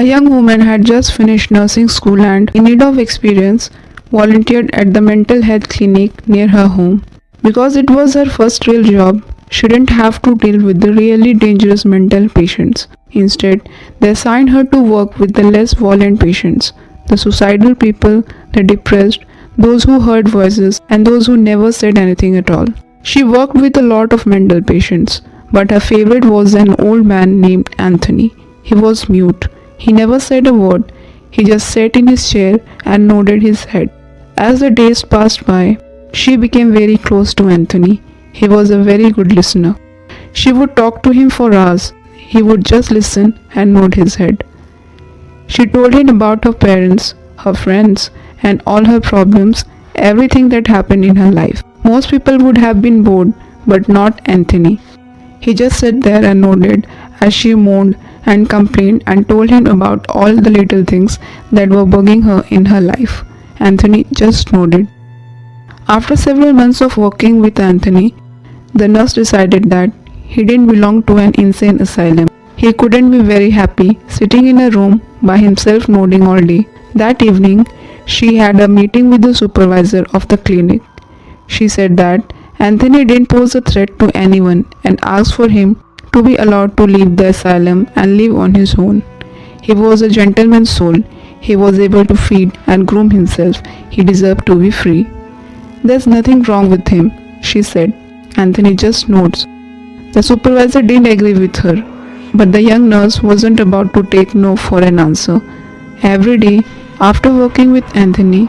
young woman had just finished nursing school and, in need of experience, volunteered at the mental health clinic near her home. Because it was her first real job, she didn't have to deal with the really dangerous mental patients. Instead, they assigned her to work with the less violent patients, the suicidal people, the depressed, those who heard voices, and those who never said anything at all. She worked with a lot of mental patients, but her favorite was an old man named Anthony. He was mute. He never said a word. He just sat in his chair and nodded his head. As the days passed by, she became very close to Anthony. He was a very good listener. She would talk to him for hours. He would just listen and nod his head. She told him about her parents, her friends, and all her problems, everything that happened in her life. Most people would have been bored, but not Anthony. He just sat there and nodded as she moaned and complained and told him about all the little things that were bugging her in her life. Anthony just nodded. After several months of working with Anthony, the nurse decided that he didn't belong to an insane asylum. He couldn't be very happy sitting in a room by himself nodding all day. That evening, she had a meeting with the supervisor of the clinic. She said that Anthony didn't pose a threat to anyone and asked for him to be allowed to leave the asylum and live on his own. He was a gentleman's soul. He was able to feed and groom himself. He deserved to be free. There's nothing wrong with him, she said. Anthony just nods. The supervisor didn't agree with her, but the young nurse wasn't about to take no for an answer. Every day, after working with Anthony,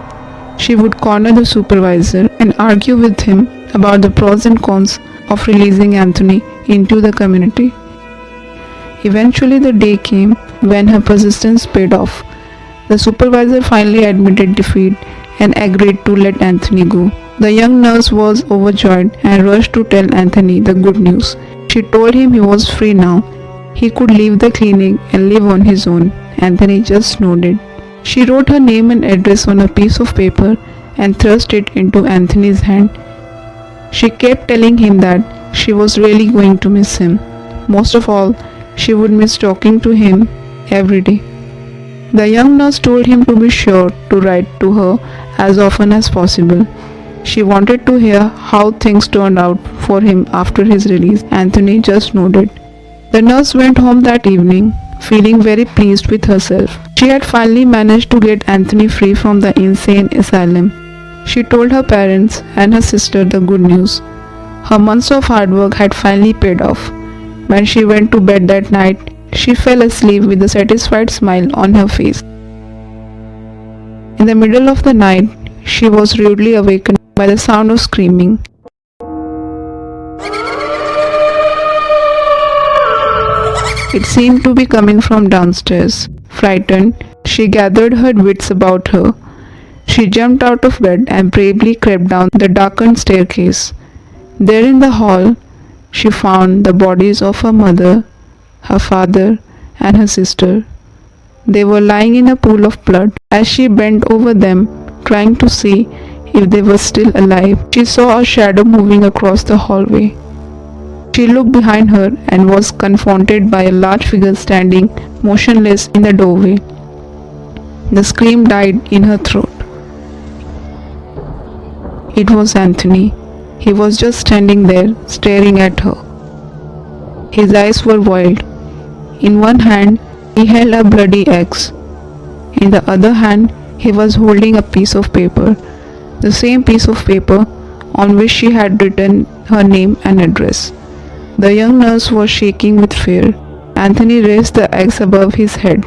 she would corner the supervisor and argue with him about the pros and cons of releasing Anthony into the community. Eventually, the day came when her persistence paid off. The supervisor finally admitted defeat and agreed to let Anthony go. The young nurse was overjoyed and rushed to tell Anthony the good news. She told him he was free now. He could leave the clinic and live on his own. Anthony just nodded. She wrote her name and address on a piece of paper and thrust it into Anthony's hand. She kept telling him that she was really going to miss him. Most of all, she would miss talking to him every day. The young nurse told him to be sure to write to her as often as possible. She wanted to hear how things turned out for him after his release. Anthony just nodded. The nurse went home that evening, feeling very pleased with herself. She had finally managed to get Anthony free from the insane asylum. She told her parents and her sister the good news. Her months of hard work had finally paid off. When she went to bed that night, she fell asleep with a satisfied smile on her face. In the middle of the night, she was rudely awakened by the sound of screaming. It seemed to be coming from downstairs. Frightened, she gathered her wits about her. She jumped out of bed and bravely crept down the darkened staircase. There in the hall, she found the bodies of her mother, her father, and her sister. They were lying in a pool of blood. As she bent over them, trying to see if they were still alive, she saw a shadow moving across the hallway. She looked behind her and was confronted by a large figure standing motionless in the doorway. The scream died in her throat. It was Anthony. He was just standing there, staring at her. His eyes were wild. In one hand, he held a bloody axe. In the other hand, he was holding a piece of paper, the same piece of paper on which she had written her name and address. The young nurse was shaking with fear. Anthony raised the axe above his head.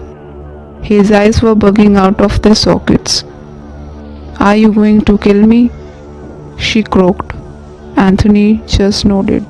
His eyes were bugging out of their sockets. "Are you going to kill me?" she croaked. Anthony just nodded.